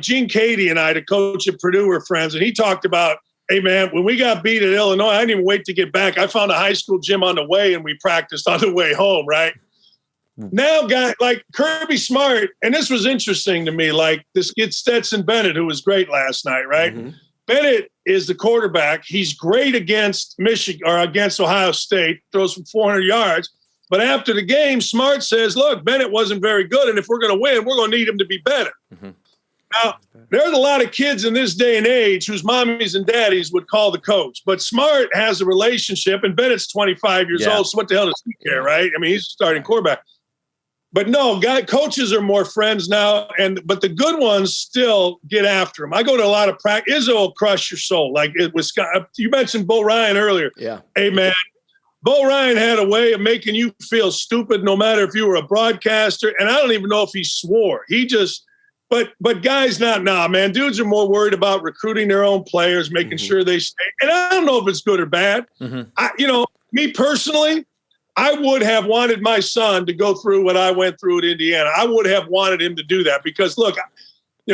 Gene Cady and I, the coach at Purdue, were friends, and he talked about, hey man, when we got beat at Illinois, I didn't even wait to get back. I found a high school gym on the way, and we practiced on the way home. Right now, guy like Kirby Smart, and this was interesting to me. Like this kid Stetson Bennett, who was great last night. Right. Mm-hmm. Bennett is the quarterback. He's great against Michigan or against Ohio State, throws for 400 yards. But after the game, Smart says, look, Bennett wasn't very good. And if we're going to win, we're going to need him to be better. Mm-hmm. Now, there's a lot of kids in this day and age whose mommies and daddies would call the coach. But Smart has a relationship, and Bennett's 25 years old. So what the hell does he care, right? I mean, he's a starting quarterback. But no, coaches are more friends now, but the good ones still get after him. I go to a lot of practice. Izzo will crush your soul. Like it was, you mentioned Bo Ryan earlier. Yeah. Hey man, Bo Ryan had a way of making you feel stupid, no matter if you were a broadcaster. And I don't even know if he swore. He just, but guys, not now, man. Dudes are more worried about recruiting their own players, making sure they stay. And I don't know if it's good or bad. Mm-hmm. Me personally, I would have wanted my son to go through what I went through at Indiana. I would have wanted him to do that because, look,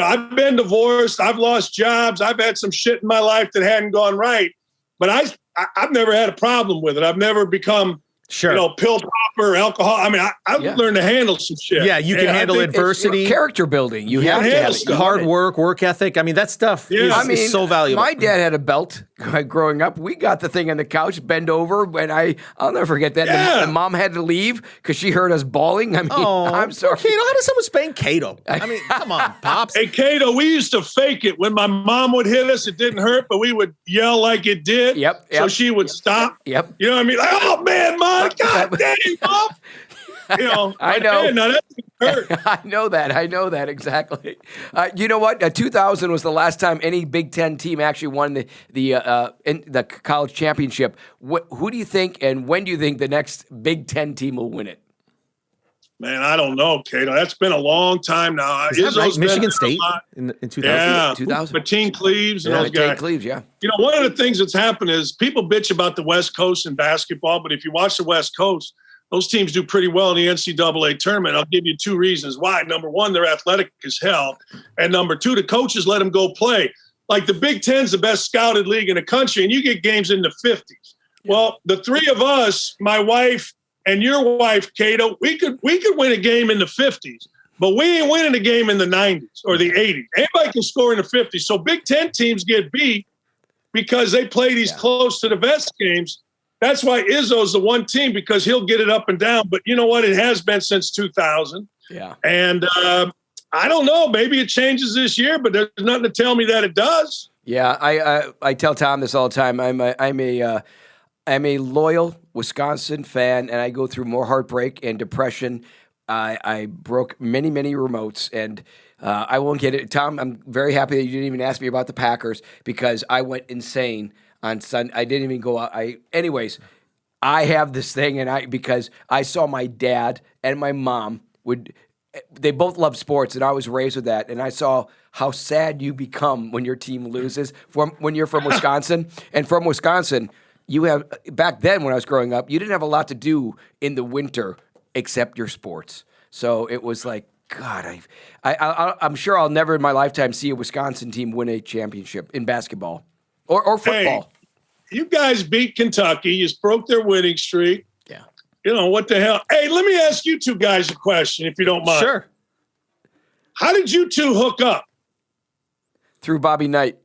I've been divorced. I've lost jobs. I've had some shit in my life that hadn't gone right. But I've never had a problem with it. I've never become, pill popper, alcohol. I mean, I've learned to handle some shit. Yeah, you can handle adversity. Character building. You have to have it. Hard work ethic. I mean, that stuff is so valuable. My dad had a belt growing up. We got the thing on the couch, bend over, and I'll never forget that. Yeah. And mom had to leave because she heard us bawling. I mean, I'm sorry. Cato, how does someone spank Cato? I mean, come on, Pops. Hey, Cato, we used to fake it. When my mom would hit us, it didn't hurt, but we would yell like it did. Yep. So she would stop. Yep. You know what I mean? Like, oh, man, Mom, God dang, Mom. I know. Man, now that hurt. I know that exactly. You know what? 2000 was the last time any Big Ten team actually won the college championship. Who do you think, and when do you think the next Big Ten team will win it? Man, I don't know, Cato. That's been a long time now. Is that right? Michigan State in 2000? Yeah, 2000. Mateen Cleaves and those guys. Cleaves, yeah. One of the things that's happened is people bitch about the West Coast in basketball, but if you watch the West Coast, those teams do pretty well in the NCAA tournament. I'll give you two reasons why. Number one, they're athletic as hell. And number two, the coaches let them go play. Like the Big Ten's the best scouted league in the country, and you get games in the 50s. Well, the three of us, my wife and your wife, Cato, we could win a game in the 50s, but we ain't winning a game in the 90s or the 80s. Anybody can score in the 50s. So Big Ten teams get beat because they play these close to the vest games. That's why Izzo's the one team, because he'll get it up and down. But you know what? It has been since 2000. Yeah. And I don't know. Maybe it changes this year, but there's nothing to tell me that it does. Yeah, I tell Tom this all the time. I'm a loyal Wisconsin fan, and I go through more heartbreak and depression. I broke many remotes, and I won't get it. Tom, I'm very happy that you didn't even ask me about the Packers because I went insane on Sunday. I didn't even go out. Anyways, I have this thing, and because I saw my dad and my mom would they both love sports, and I was raised with that. And I saw how sad you become when your team loses when you're from Wisconsin. And from Wisconsin, you have back then when I was growing up, you didn't have a lot to do in the winter except your sports. So it was like, God, I'm sure I'll never in my lifetime see a Wisconsin team win a championship in basketball or football. Hey, you guys beat Kentucky. You broke their winning streak. Yeah. You know, what the hell? Hey, let me ask you two guys a question, if you don't mind. Sure. How did you two hook up? Through Bobby Knight.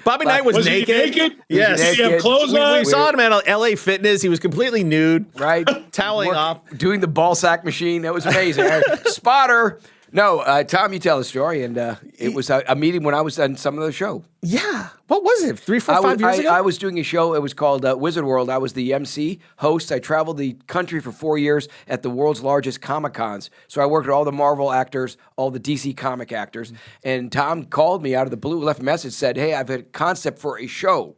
Bobby Knight was naked. He naked? Yes. Did he have clothes on? We saw him at LA Fitness. He was completely nude. Right? Toweling off. Doing the ball sack machine. That was amazing. Spotter. No, Tom, you tell the story. And it was a meeting when I was on some of the show. Yeah. What was it? 3, 4, 5 years ago? I was doing a show. It was called Wizard World. I was the MC host. I traveled the country for 4 years at the world's largest Comic-Cons. So I worked with all the Marvel actors, all the DC comic actors. And Tom called me out of the blue, left a message, said, hey, I've had a concept for a show.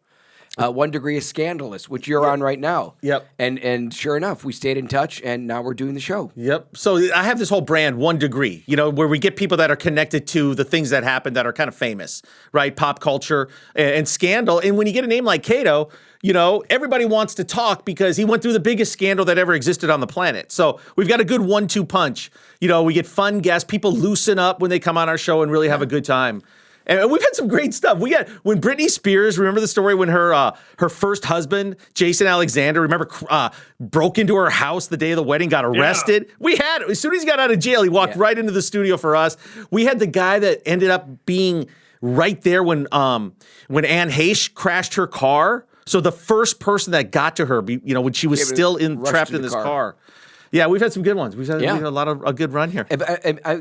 1 Degree of Scandalous, which you're on right now. Yep. And sure enough, we stayed in touch, and now we're doing the show. Yep. So I have this whole brand, 1 Degree, where we get people that are connected to the things that happen that are kind of famous, right? Pop culture and scandal. And when you get a name like Kato, everybody wants to talk because he went through the biggest scandal that ever existed on the planet. So we've got a good 1-2 punch. We get fun guests. People loosen up when they come on our show and really have a good time. And we've had some great stuff. We got when Britney Spears, remember the story when her first husband, Jason Alexander, broke into her house the day of the wedding, got arrested. Yeah. As soon as he got out of jail, he walked right into the studio for us. We had the guy that ended up being right there when Anne Heche crashed her car. So the first person that got to her, when she was still trapped in this car. Yeah, we've had some good ones. We've had a lot of a good run here.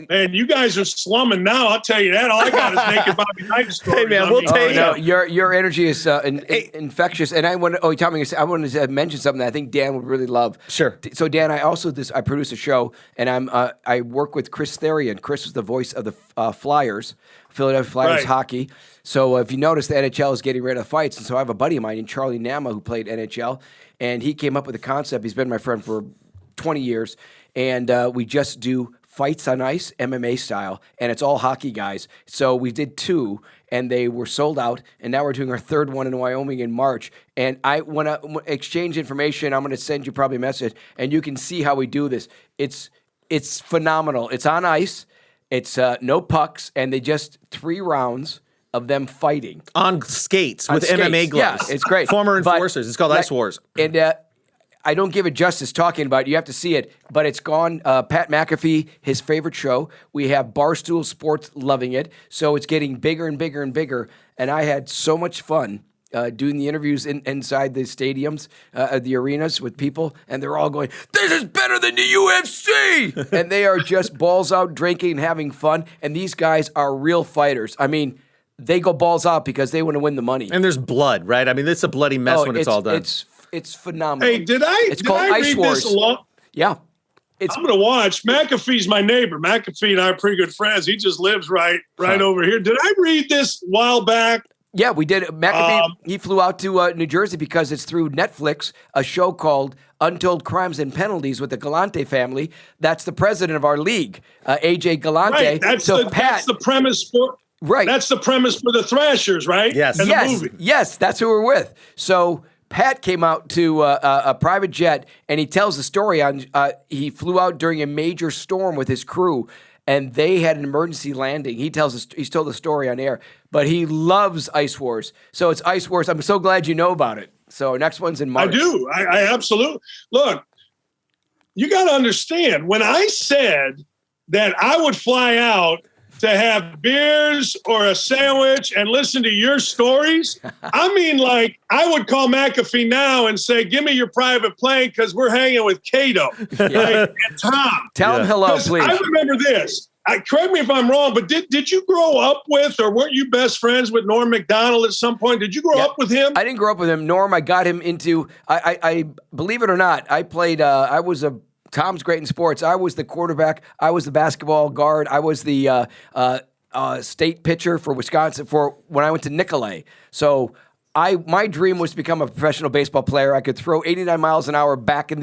Man, you guys are slumming now. I'll tell you that. All I got is naked Bobby Knight stories. Hey, man, we'll take it. No, your energy is infectious. And I wanted to mention something that I think Dan would really love. Sure. So Dan, I produce a show, and I work with Chris Therian. Chris was the voice of the Flyers, Philadelphia Flyers hockey. So if you notice, the NHL is getting rid of fights, and so I have a buddy of mine named Charlie Nama who played NHL, and he came up with a concept. He's been my friend for 20 years, and we just do fights on ice, MMA style, and it's all hockey guys. So we did 2, and they were sold out, and now we're doing our 3rd one in Wyoming in March. And I want to exchange information. I'm going to send you probably a message, and you can see how we do this. It's phenomenal. It's on ice. It's no pucks, and they just 3 rounds of them fighting. On skates with MMA gloves. Yeah, it's great. Former enforcers. It's called Ice Wars. And I don't give it justice talking about it. You have to see it, but it's gone. Pat McAfee, his favorite show. We have Barstool Sports loving it. So it's getting bigger and bigger and bigger. And I had so much fun doing the interviews inside the stadiums, the arenas with people, and they're all going, this is better than the UFC! And they are just balls out drinking and having fun. And these guys are real fighters. I mean, they go balls out because they want to win the money. And there's blood, right? I mean, it's a bloody mess when it's all done. It's phenomenal. Hey, it's called Ice Wars. This along? Yeah. I'm going to watch. McAfee's my neighbor. McAfee and I are pretty good friends. He just lives right over here. Did I read this a while back? Yeah, we did. McAfee, he flew out to New Jersey because it's through Netflix, a show called Untold Crimes and Penalties with the Galante family. That's the president of our league, AJ Galante. Right. That's the premise for... Right. That's the premise for the Thrashers, right? Yes. And the movie. Yes, that's who we're with. So Pat came out to a private jet, and he tells the story on. He flew out during a major storm with his crew, and they had an emergency landing. He's told the story on air, but he loves Ice Wars. So it's Ice Wars. I'm so glad you know about it. So next one's in March. I do. I absolutely look. You got to understand when I said that I would fly out to have beers or a sandwich and listen to your stories. I mean, like, I would call McAfee now and say, give me your private plane because we're hanging with Kato and Tom. Tell him hello, please. I remember this. Correct me if I'm wrong, but did you grow up with, or weren't you best friends with Norm Macdonald at some point? Did you grow up with him? I didn't grow up with him. Norm, I got him into, I believe it or not, I played, Tom's great in sports. I was the quarterback. I was the basketball guard. I was the state pitcher for Wisconsin for when I went to Nicolet. So my dream was to become a professional baseball player. I could throw 89 miles an hour back in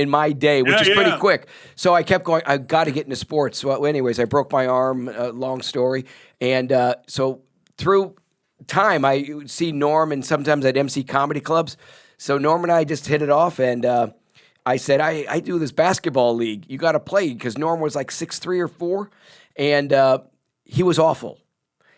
my day, which is pretty quick. So I kept going, I got to get into sports. So anyways, I broke my arm, long story. And so through time, I would see Norm, and sometimes I'd MC comedy clubs. So Norm and I just hit it off, and I said, I do this basketball league. You got to play, because Norm was like 6'3" or 4, and he was awful.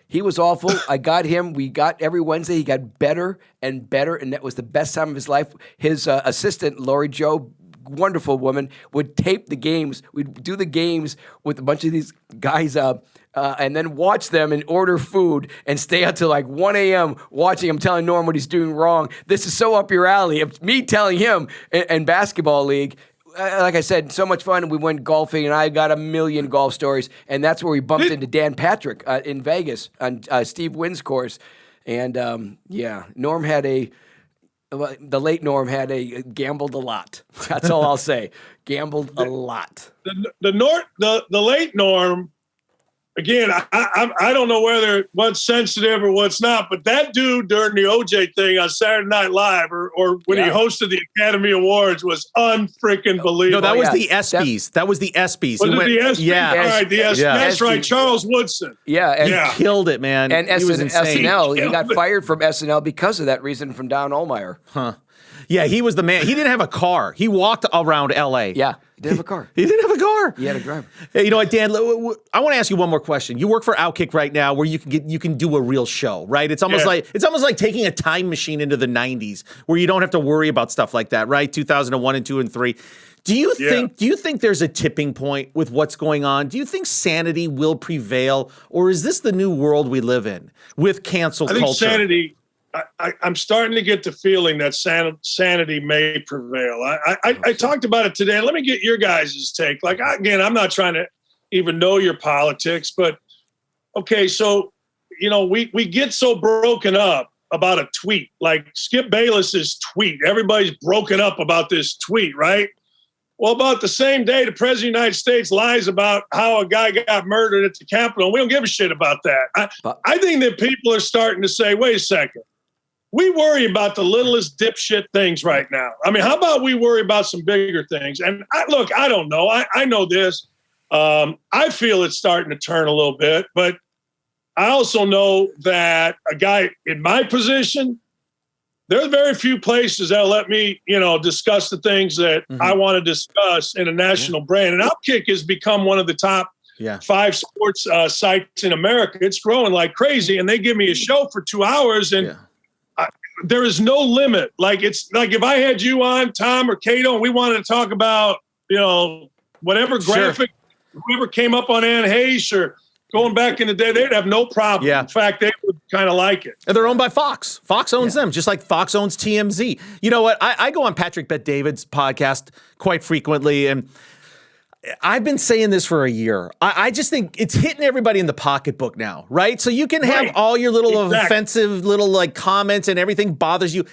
He was awful. I got him. We got every Wednesday. He got better and better, and that was the best time of his life. His assistant, Lori Jo, wonderful woman, would tape the games. We'd do the games with a bunch of these guys and then watch them and order food and stay out till like 1 a.m. watching him, telling Norm what he's doing wrong. This is so up your alley. It's me telling him in basketball league. Like I said, so much fun. We went golfing, and I got a million golf stories. And that's where we bumped into Dan Patrick in Vegas on Steve Wynn's course. And Norm had the late Norm gambled a lot. That's all I'll say. Gambled a lot. The late Norm. Again, I don't know what's sensitive or what's not, but that dude during the OJ thing on Saturday Night Live or when he hosted the Academy Awards was unfreaking believable. No, that was the ESPYs. That was the ESPYs. Was it the ESPYs? Yeah. All right, the ESPYs. Yeah. That's right, Charles Woodson. Yeah. And He killed it, man. And he was insane. SNL, he got fired from SNL because of that reason from Don Ohlmeyer. Huh. Yeah, he was the man. He didn't have a car. He walked around L.A. Yeah, he didn't have a car. He didn't have a car. He had a driver. Hey, you know what, Dan? I want to ask you one more question. You work for Outkick right now, where you can do a real show, right? It's almost like taking a time machine into the '90s, where you don't have to worry about stuff like that, right? 2001 and 2 and 3. Do you think there's a tipping point with what's going on? Do you think sanity will prevail, or is this the new world we live in with cancel culture? I think sanity. I'm starting to get the feeling that sanity may prevail. I talked about it today. Let me get your guys' take. Like, again, I'm not trying to even know your politics, but okay, so, we get so broken up about a tweet, like Skip Bayless's tweet. Everybody's broken up about this tweet, right? Well, about the same day, the president of the United States lies about how a guy got murdered at the Capitol. We don't give a shit about that. I think that people are starting to say, wait a second. We worry about the littlest dipshit things right now. I mean, how about we worry about some bigger things? And I don't know. I know this. I feel it's starting to turn a little bit, but I also know that a guy in my position, there are very few places that'll let me, discuss the things that I want to discuss in a national brand. And Outkick has become one of the top 5 sports sites in America. It's growing like crazy, and they give me a show for 2 hours, and there is no limit. Like, it's like if I had you on, Tom or Cato, and we wanted to talk about, whatever graphic, whoever came up on Anne Heche or going back in the day, they'd have no problem. Yeah. In fact, they would kind of like it. And they're owned by Fox. Fox owns them, just like Fox owns TMZ. You know what? I go on Patrick Bet-David's podcast quite frequently, and I've been saying this for a year. I just think it's hitting everybody in the pocketbook now, right? So you can have all your little offensive little comments, and everything bothers you.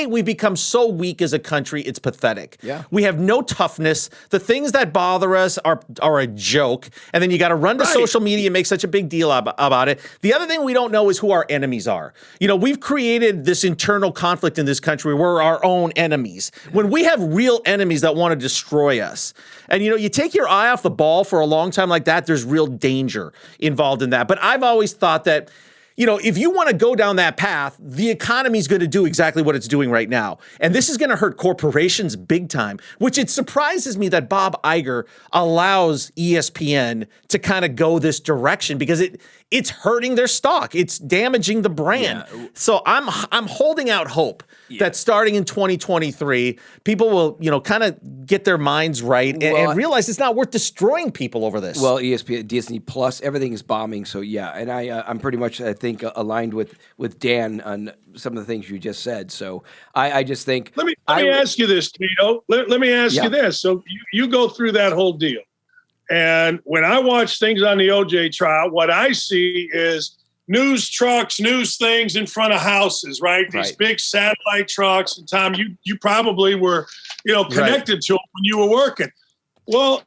We've become so weak as a country, it's pathetic. Yeah. We have no toughness. The things that bother us are a joke. And then you got to run to social media and make such a big deal about it. The other thing we don't know is who our enemies are. We've created this internal conflict in this country. We're our own enemies. When we have real enemies that want to destroy us. And, you take your eye off the ball for a long time like that, there's real danger involved in that. But I've always thought that, if you want to go down that path, the economy is going to do exactly what it's doing right now. And this is going to hurt corporations big time, which it surprises me that Bob Iger allows ESPN to kind of go this direction, because it's hurting their stock. It's damaging the brand. Yeah. So I'm holding out hope that starting in 2023, people will, kind of get their minds right and realize it's not worth destroying people over this. Well, ESPN, Disney Plus, everything is bombing. So and I'm pretty much, I think, aligned with Dan on some of the things you just said. So I just think. Let me ask you this, Tito. Let me ask you this. So you go through that whole deal. And when I watch things on the OJ trial, what I see is news trucks, news things in front of houses, right? These big satellite trucks. And Tom, you probably were, connected to them when you were working. Well,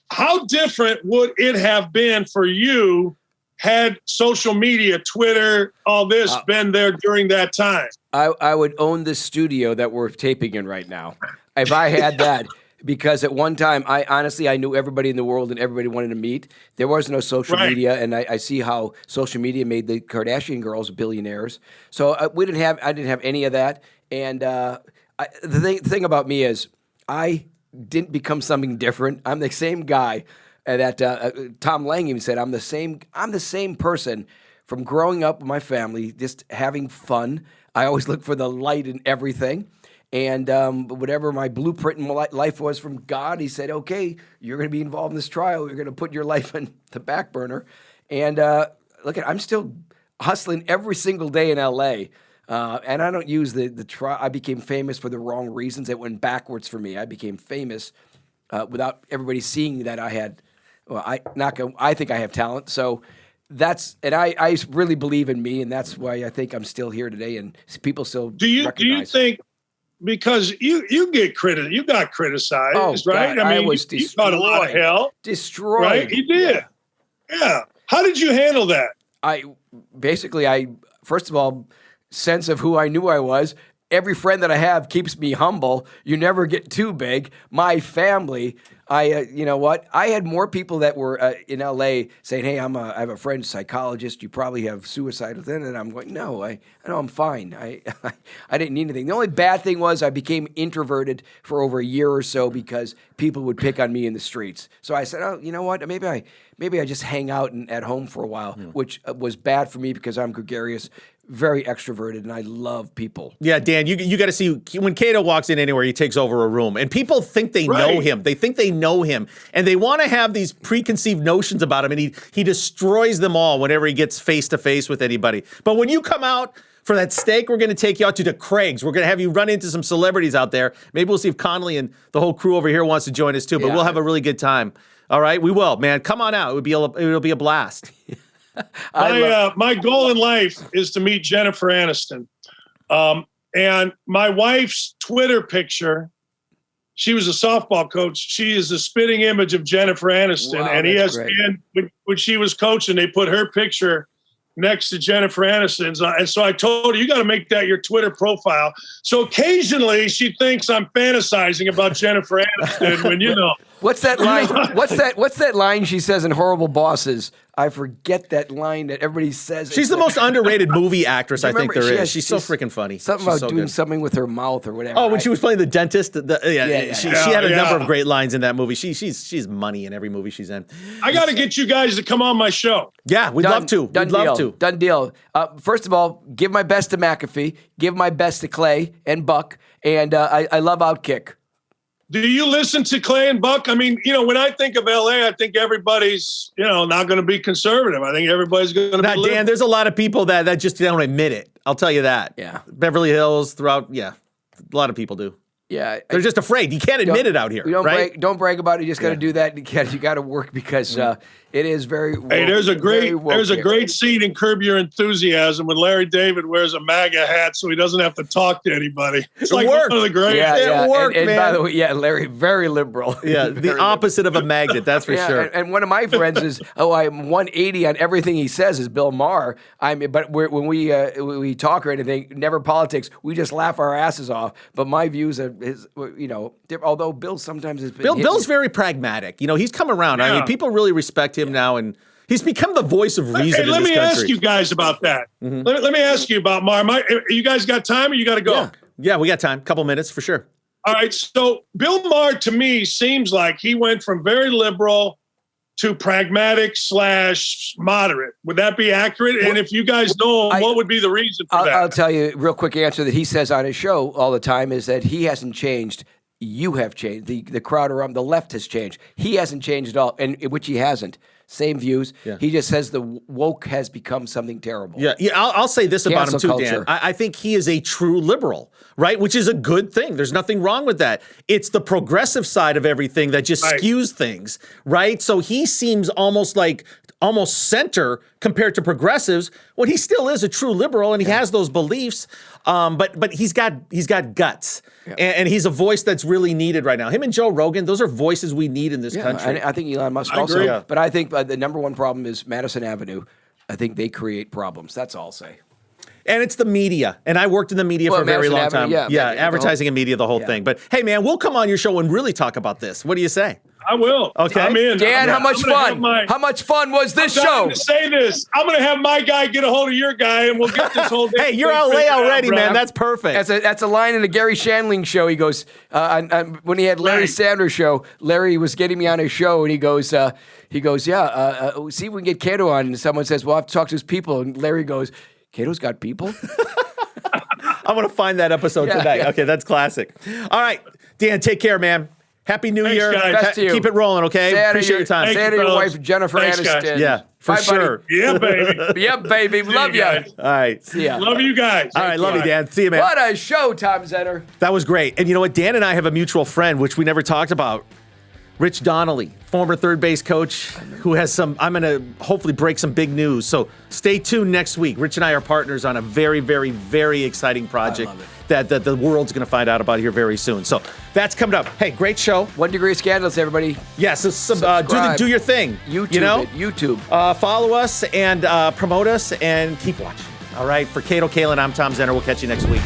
how different would it have been for you had social media, Twitter, all this been there during that time? I would own the studio that we're taping in right now if I had that. Because at one time, I knew everybody in the world and everybody wanted to meet. There was no social media, and I see how social media made the Kardashian girls billionaires. So I didn't have any of that. And the thing about me is, I didn't become something different. I'm the same guy that Tom Lang even said. I'm the same person from growing up with my family, just having fun. I always look for the light in everything. And whatever my blueprint in my life was from God, he said, okay, you're going to be involved in this trial. You're going to put your life on the back burner. And I'm still hustling every single day in L.A., and I don't use the trial. I became famous for the wrong reasons. It went backwards for me. I became famous without everybody seeing that I had, I think I have talent. So I really believe in me, and that's why I think I'm still here today, and people still recognize. Do you think, because you got criticized, right? God, I was destroyed. You got a lot of hell. Destroyed. Right? You did. Yeah. How did you handle that? First of all, sense of who I knew I was. Every friend that I have keeps me humble. You never get too big. My family, you know what? I had more people that were in LA saying, "Hey, I have a friend, psychologist. You probably have suicide within." And I'm going, "No, I know I'm fine. I didn't need anything." The only bad thing was I became introverted for over a year or so because people would pick on me in the streets. So I said, "Oh, you know what? Maybe I just hang out at home for a while," which was bad for me because I'm gregarious, very extroverted, and I love people. Yeah, Dan, you got to see when Cato walks in anywhere, he takes over a room, and people think they know him. They think they know him, and they want to have these preconceived notions about him, and he destroys them all whenever he gets face to face with anybody. But when you come out for that steak, we're going to take you out to the Craig's. We're going to have you run into some celebrities out there. Maybe we'll see if Connolly and the whole crew over here wants to join us too. But we'll have a really good time. All right, we will, man. Come on out. It'll be a blast. My goal in life is to meet Jennifer Aniston. And my wife's Twitter picture, she was a softball coach. She is the spitting image of Jennifer Aniston. Wow, and ESPN, when she was coaching, they put her picture next to Jennifer Aniston's. And so I told her, you got to make that your Twitter profile. So occasionally she thinks I'm fantasizing about Jennifer Aniston when, you know. What's that line? What's that line she says in Horrible Bosses? I forget that line that everybody says. She's the most underrated movie actress I think there is. She's so she's freaking funny. Something She's about so doing good. something with her mouth or whatever. Oh, when she was playing the dentist, she had a number Yeah. of great lines in that movie. She's money in every movie she's in. I got to get you guys to come on my show. Yeah, we'd love to. We'd love to. Done deal. First of all, give my best to McAfee. Give my best to Clay and Buck. And I love Outkick. Do you listen to Clay and Buck? I mean, you know, when I think of LA, I think everybody's, you know, not going to be conservative. I think everybody's going to be liberal. Dan, there's a lot of people that just don't admit it. I'll tell you that. Yeah. Beverly Hills, throughout, a lot of people do. Yeah. They're just afraid. You can't admit it out here, right? Don't brag about it. You just got to do that. You got to work because it is very. Hey, there's a great scene in Curb Your Enthusiasm when Larry David wears a MAGA hat so he doesn't have to talk to anybody. It's like one of the greatest. Yeah. It worked, and man. by the way, Larry, very liberal. Yeah, the opposite of a magnet, that's for sure. And one of my friends is, I'm 180 on everything he says is Bill Maher. But when we talk or anything, never politics. We just laugh our asses off. But my views are although Bill sometimes has been Bill's very pragmatic. You know, he's come around. I mean, people really respect him now, and he's become the voice of reason in this country. Let me ask you guys about that. Mm-hmm. Let me ask you about Maher. You guys got time or you got to go? Yeah, we got time. Couple minutes for sure. All right. So Bill Maher, to me, seems like he went from very liberal to pragmatic / moderate. Would that be accurate? And if you guys know him, what would be the reason for that? I'll tell you a real quick answer that he says on his show all the time is that he hasn't changed. You have changed. The crowd around the left has changed. He hasn't changed at all, and which he hasn't. Same views. Yeah. He just says the woke has become something terrible. Yeah. I'll say this about him too, culture. Dan. I think he is a true liberal, right? Which is a good thing. There's nothing wrong with that. It's the progressive side of everything that just skews things, right? So he seems almost center compared to progressives when he still is a true liberal and he has those beliefs. But he's got guts. Yeah. And he's a voice that's really needed right now. Him and Joe Rogan, those are voices we need in this country. I think Elon Musk also. Yeah. But I think the number one problem is Madison Avenue. I think they create problems. That's all I'll say. And it's the media. And I worked in the media for a very long time. Advertising and media, the whole thing. But hey, man, we'll come on your show and really talk about this. What do you say? I will. Okay. I'm in. Dan, how much fun? How much fun was this show? To say this, I'm going to have my guy get a hold of your guy, and we'll get this whole thing. Hey, you're LA already, man. That's perfect. That's a line in the Gary Shandling show. He goes, when he had Larry Sanders' show, Larry was getting me on his show, and he goes, see if we can get Cato on. And someone says, well, I have to talk to his people. And Larry goes, Cato's got people? I'm going to find that episode tonight. Yeah. Okay, that's classic. All right, Dan, take care, man. Happy New Year. Guys. Best to you. Keep it rolling, okay? Appreciate your time. Say hi to your wife, Jennifer Aniston. Guys. Yeah, for sure. Yeah, baby. Yeah, baby. Love you. All right. See ya. Love you guys. All right, love you, Dan. See you, man. What a show, Tom Zenner. That was great. And you know what? Dan and I have a mutual friend, which we never talked about. Rich Donnelly, former third base coach, who has some, I'm going to hopefully break some big news. So stay tuned next week. Rich and I are partners on a very, very, very exciting project that the world's going to find out about here very soon. So that's coming up. Hey, great show. 1 Degree of Scandalous, everybody. Yeah, so do your thing. YouTube, you know? YouTube. Follow us and promote us and keep watching. All right, for Cato Kalin, I'm Tom Zenner. We'll catch you next week.